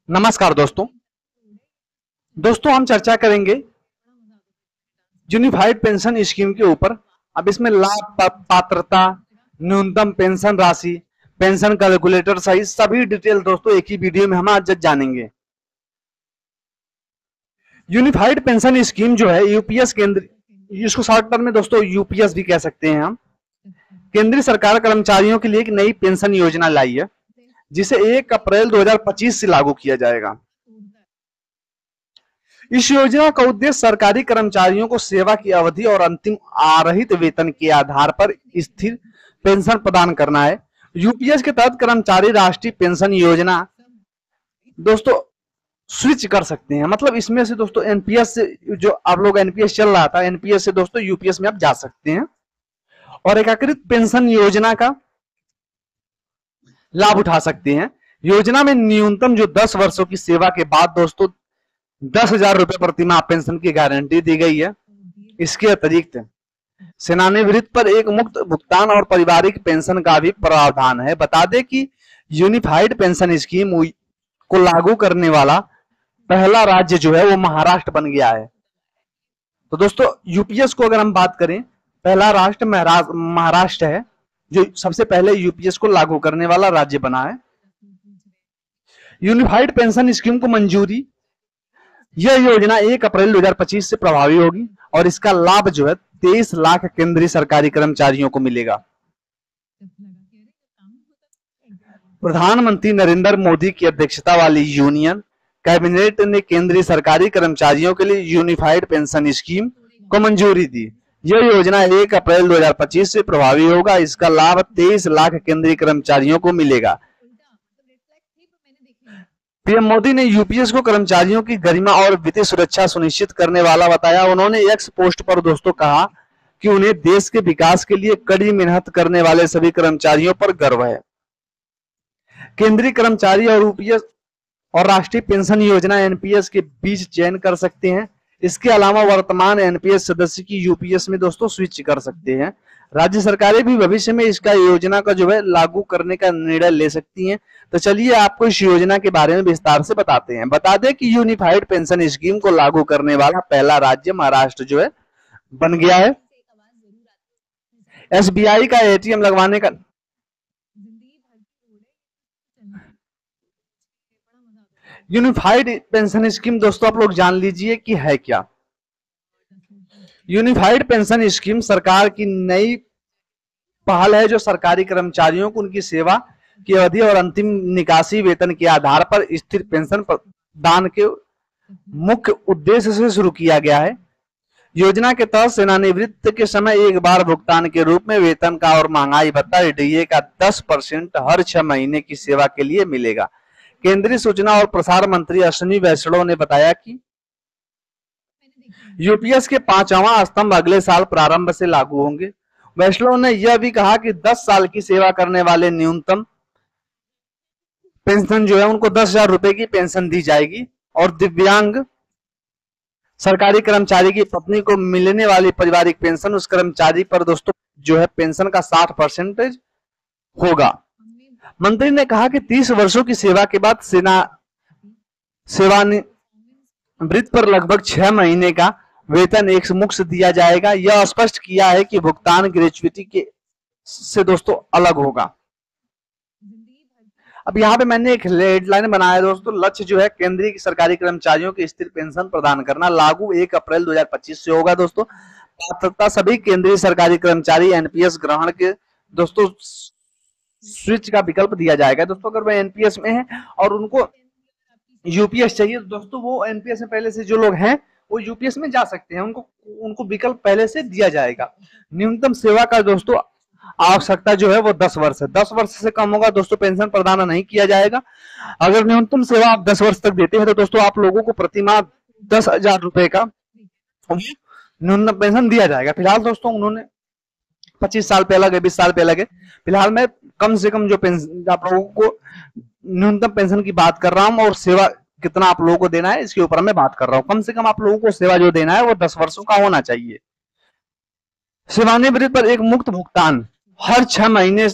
नमस्कार दोस्तों। हम चर्चा करेंगे यूनिफाइड पेंशन स्कीम के ऊपर। अब इसमें लाभ, पात्रता, न्यूनतम पेंशन राशि, पेंशन कैलकुलेटर सहित सभी डिटेल दोस्तों एक ही वीडियो में हम आज जानेंगे। यूनिफाइड पेंशन स्कीम जो है यूपीएस केंद्र, इसको शॉर्ट टर्म में दोस्तों यूपीएस भी कह सकते हैं हम, केंद्रीय सरकार कर्मचारियों के लिए एक नई पेंशन योजना लाई है जिसे 1 अप्रैल 2025 से लागू किया जाएगा। इस योजना का उद्देश्य सरकारी कर्मचारियों को सेवा की अवधि और अंतिम आरहित वेतन के आधार पर स्थिर पेंशन प्रदान करना है। यूपीएस के तहत कर्मचारी राष्ट्रीय पेंशन योजना दोस्तों स्विच कर सकते हैं, मतलब इसमें से दोस्तों एनपीएस से, जो आप लोग एनपीएस चल रहा था, एनपीएस से दोस्तों यूपीएस में आप जा सकते हैं और एकीकृत पेंशन योजना का लाभ उठा सकते हैं। योजना में न्यूनतम जो 10 वर्षों की सेवा के बाद दोस्तों 10,000 रुपए प्रति माह पेंशन की गारंटी दी गई है। इसके अतिरिक्त सेवानिवृत्त पर एक मुक्त भुगतान और पारिवारिक पेंशन का भी प्रावधान है। बता दें कि यूनिफाइड पेंशन स्कीम को लागू करने वाला पहला राज्य जो है वो महाराष्ट्र बन गया है। तो दोस्तों यूपीएस को अगर हम बात करें, पहला राष्ट्र महाराष्ट्र है जो सबसे पहले यूपीएस को लागू करने वाला राज्य बना है। यूनिफाइड पेंशन स्कीम को मंजूरी, यह योजना 1 अप्रैल 2025 से प्रभावी होगी और इसका लाभ जो है 23 लाख केंद्रीय सरकारी कर्मचारियों को मिलेगा। प्रधानमंत्री नरेंद्र मोदी की अध्यक्षता वाली यूनियन कैबिनेट ने केंद्रीय सरकारी कर्मचारियों के लिए यूनिफाइड पेंशन स्कीम को मंजूरी दी। यह योजना 1 अप्रैल 2025 से प्रभावी होगा। इसका लाभ 23 लाख केंद्रीय कर्मचारियों को मिलेगा। पीएम मोदी ने यूपीएस को कर्मचारियों की गरिमा और वित्तीय सुरक्षा सुनिश्चित करने वाला बताया। उन्होंने एक्स पोस्ट पर दोस्तों कहा कि उन्हें देश के विकास के लिए कड़ी मेहनत करने वाले सभी कर्मचारियों पर गर्व है। केंद्रीय कर्मचारी और यूपीएस और राष्ट्रीय पेंशन योजना एनपीएस के बीच चयन कर सकते हैं। इसके अलावा वर्तमान एनपीएस सदस्य की यूपीएस में दोस्तों स्विच कर सकते हैं। राज्य सरकारें भी भविष्य में इसका योजना का जो है लागू करने का निर्णय ले सकती हैं। तो चलिए आपको इस योजना के बारे में विस्तार से बताते हैं। बता दें कि यूनिफाइड पेंशन स्कीम को लागू करने वाला पहला राज्य महाराष्ट्र जो है बन गया है। एसबीआई का एटीएम लगवाने का यूनिफाइड पेंशन स्कीम दोस्तों आप लोग जान लीजिए कि है क्या। यूनिफाइड पेंशन स्कीम सरकार की नई पहल है जो सरकारी कर्मचारियों को उनकी सेवा की अवधि और अंतिम निकासी वेतन के आधार पर स्थिर पेंशन प्रदान के मुख्य उद्देश्य से शुरू किया गया है। योजना के तहत सेवानिवृत्त के समय एक बार भुगतान के रूप में वेतन का और महंगाई भत्ता डीए का 10% हर 6 महीने की सेवा के लिए मिलेगा। केंद्रीय सूचना और प्रसारण मंत्री अश्विनी वैष्णव ने बताया कि यूपीएस के 5वां स्तंभ अगले साल प्रारंभ से लागू होंगे। वैष्णव ने यह भी कहा कि 10 साल की सेवा करने वाले न्यूनतम पेंशन जो है उनको 10,000 रुपए की पेंशन दी जाएगी और दिव्यांग सरकारी कर्मचारी की पत्नी को मिलने वाली पारिवारिक पेंशन उस कर्मचारी पर दोस्तों जो है पेंशन का 60% होगा। मंत्री ने कहा कि 30 वर्षों की सेवा के बाद सेवानिवृत्त पर लगभग 6 महीने का वेतन एक मुश्त दिया जाएगा। यह स्पष्ट किया है कि भुगतान ग्रेच्युटी के से दोस्तों अलग होगा। अब यहाँ पे मैंने एक हेडलाइन बनाया दोस्तों, लक्ष्य जो है केंद्रीय सरकारी कर्मचारियों की स्थिर पेंशन प्रदान करना, लागू 1 अप्रैल 2025 से होगा दोस्तों। पात्रता, सभी केंद्रीय सरकारी कर्मचारी एनपीएस ग्रहण के दोस्तों स्विच का विकल्प दिया जाएगा। दोस्तों अगर वह एनपीएस में है और उनको यूपीएस चाहिए दोस्तों, वो एनपीएस में पहले से जो लोग हैं वो यूपीएस में जा सकते हैं, उनको विकल्प पहले से दिया जाएगा। न्यूनतम सेवा का दोस्तों आवश्यकता जो है वो 10 वर्ष है। 10 वर्ष से कम होगा दोस्तों पेंशन प्रदान नहीं किया जाएगा। अगर न्यूनतम सेवा आप 10 वर्ष तक देते हैं तो दोस्तों आप लोगों को प्रति माह 10,000 रुपए का न्यूनतम पेंशन दिया जाएगा। फिलहाल दोस्तों उन्होंने 25 साल पे अलग है, 20 साल पे अलग है। फिलहाल मैं कम से कम जो पेंशन आप लोगों को न्यूनतम पेंशन की बात कर रहा हूं और सेवा कितना आप लोगों को देना है इसके ऊपर मैं बात कर रहा हूं। कम से कम आप लोगों को सेवा जो देना है वो 10 वर्षों का होना चाहिए। सेवानिवृत्त पर एक मुक्त भुगतान, हर 6 महीने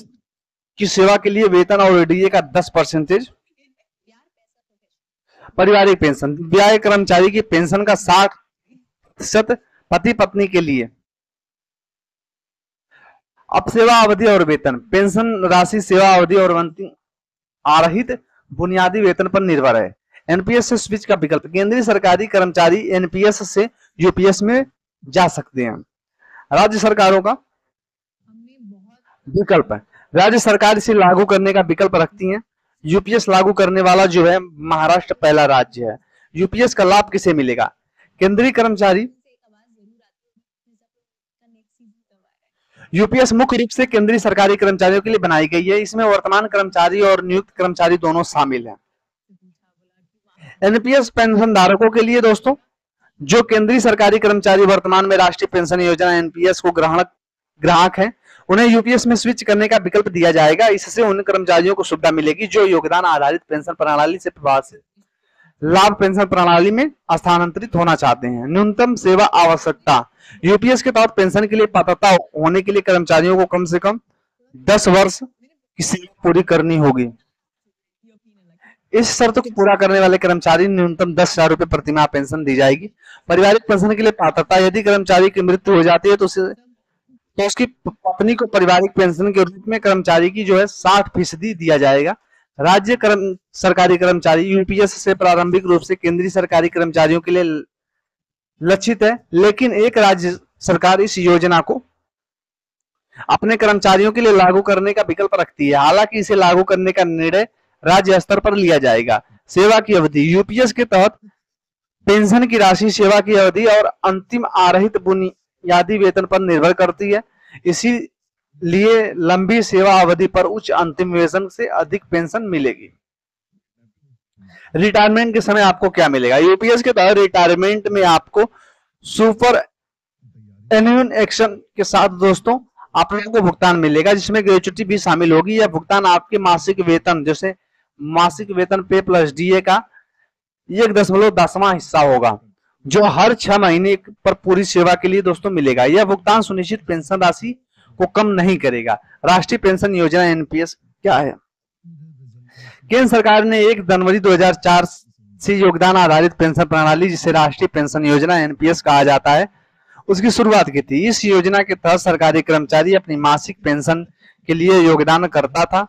की सेवा के लिए वेतन और डीए का 10% पारिवारिक पेंशन, विवाहित कर्मचारी की पेंशन का 60% पति पत्नी के लिए। अब सेवा अवधि और वेतन, पेंशन राशि सेवा अवधि और अंतिम आरहित बुनियादी वेतन पर निर्भर है। एनपीएस से स्विच का विकल्प, केंद्रीय सरकारी कर्मचारी एनपीएस से यूपीएस में जा सकते हैं। राज्य सरकारों का विकल्प है, राज्य सरकार इसे लागू करने का विकल्प रखती हैं। यूपीएस लागू करने वाला जो है महाराष्ट्र पहला राज्य है। यूपीएस का लाभ किसे मिलेगा? केंद्रीय कर्मचारी, यूपीएस मुख्य रूप से केंद्रीय सरकारी कर्मचारियों के लिए बनाई गई है। इसमें वर्तमान कर्मचारी और नियुक्त कर्मचारी दोनों शामिल हैं। एनपीएस पेंशन धारकों के लिए दोस्तों, जो केंद्रीय सरकारी कर्मचारी वर्तमान में राष्ट्रीय पेंशन योजना एनपीएस को ग्राहक हैं, उन्हें यूपीएस में स्विच करने का विकल्प दिया जाएगा। इससे उन कर्मचारियों को सुविधा मिलेगी जो योगदान आधारित पेंशन प्रणाली से प्रभावित लाभ पेंशन प्रणाली में स्थानांतरित होना चाहते हैं। न्यूनतम सेवा आवश्यकता, यूपीएस के तहत पेंशन के लिए पात्रता होने के लिए कर्मचारियों को कम से कम 10 वर्ष की सेवा पूरी करनी होगी। इस शर्त को पूरा करने वाले कर्मचारी न्यूनतम 10,000 रुपए प्रतिमाह पेंशन दी जाएगी। पारिवारिक पेंशन के लिए पात्रता, यदि कर्मचारी की मृत्यु हो जाती है तो उसकी पत्नी को पारिवारिक पेंशन के रूप में कर्मचारी की जो है 60% दिया जाएगा। राज्य सरकारी कर्मचारी यूपीएस से प्रारंभिक रूप से केंद्रीय सरकारी कर्मचारियों के लिए लक्षित है, लेकिन एक राज्य सरकार इस योजना को अपने कर्मचारियों के लिए लागू करने का विकल्प रखती है। हालांकि इसे लागू करने का निर्णय राज्य स्तर पर लिया जाएगा। सेवा की अवधि, यूपीएस के तहत पेंशन की राशि सेवा की अवधि और अंतिम आरहित बुनियादी वेतन पर निर्भर करती है। इसीलिए लंबी सेवा अवधि पर उच्च अंतिम वेतन से अधिक पेंशन मिलेगी। रिटायरमेंट के समय आपको क्या मिलेगा? यूपीएस के तहत रिटायरमेंट में आपको सुपर एन्युअल एक्शन के साथ दोस्तों आप लोगों को भुगतान मिलेगा, जिसमें ग्रेच्युटी भी शामिल होगी। यह भुगतान आपके मासिक वेतन, जैसे मासिक वेतन पे प्लस डीए का 1.10वां हिस्सा होगा, जो हर 6 महीने पर पूरी सेवा के लिए दोस्तों मिलेगा। यह भुगतान सुनिश्चित पेंशन राशि को कम नहीं करेगा। राष्ट्रीय पेंशन योजना एनपीएस क्या है? केंद्र सरकार ने 1 जनवरी 2004 से योगदान आधारित पेंशन प्रणाली, जिसे राष्ट्रीय पेंशन योजना एनपीएस कहा जाता है, उसकी शुरुआत की थी। इस योजना के तहत सरकारी कर्मचारी अपनी मासिक पेंशन के लिए योगदान करता था,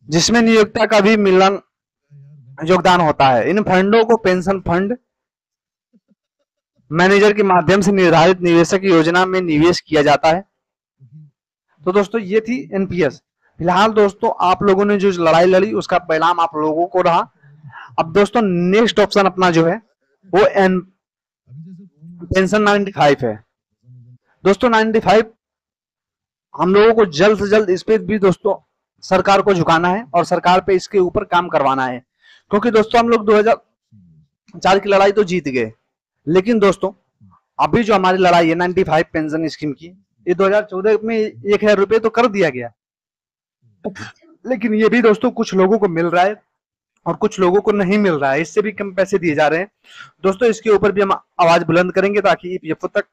जिसमें नियोक्ता का भी मिलन योगदान होता है। इन फंडों को पेंशन फंड मैनेजर के माध्यम से निर्धारित निवेशक योजना में निवेश किया जाता है। तो दोस्तों ये थी एनपीएस। फिलहाल दोस्तों आप लोगों ने जो लड़ाई लड़ी उसका परिणाम आप लोगों को रहा। अब दोस्तों नेक्स्ट ऑप्शन अपना जो है वो पेंशन 95 है। दोस्तों 95 हम लोगों को जल्द से जल्द इस पे भी दोस्तों सरकार को झुकाना है और सरकार पे इसके ऊपर काम करवाना है, क्योंकि दोस्तों हम लोग 2004 की लड़ाई तो जीत गए, लेकिन दोस्तों अभी जो हमारी लड़ाई है 95 पेंशन स्कीम की, ये 2014 में 1,000 रुपए तो कर दिया गया, लेकिन ये भी दोस्तों कुछ लोगों को मिल रहा है और कुछ लोगों को नहीं मिल रहा है। इससे भी कम पैसे दिए जा रहे हैं। दोस्तों इसके ऊपर भी हम आवाज बुलंद करेंगे ताकि ईपीएफओ तक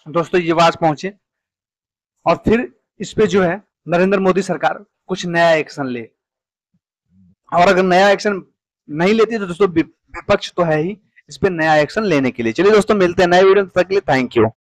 दोस्तों ये आवाज पहुंचे और फिर इस पे जो है नरेंद्र मोदी सरकार कुछ नया एक्शन ले। और अगर नया एक्शन नहीं लेती तो दोस्तों विपक्ष तो है ही इस पे नया एक्शन लेने के लिए। चलिए दोस्तों मिलते हैं नए वीडियो, तक के लिए थैंक यू।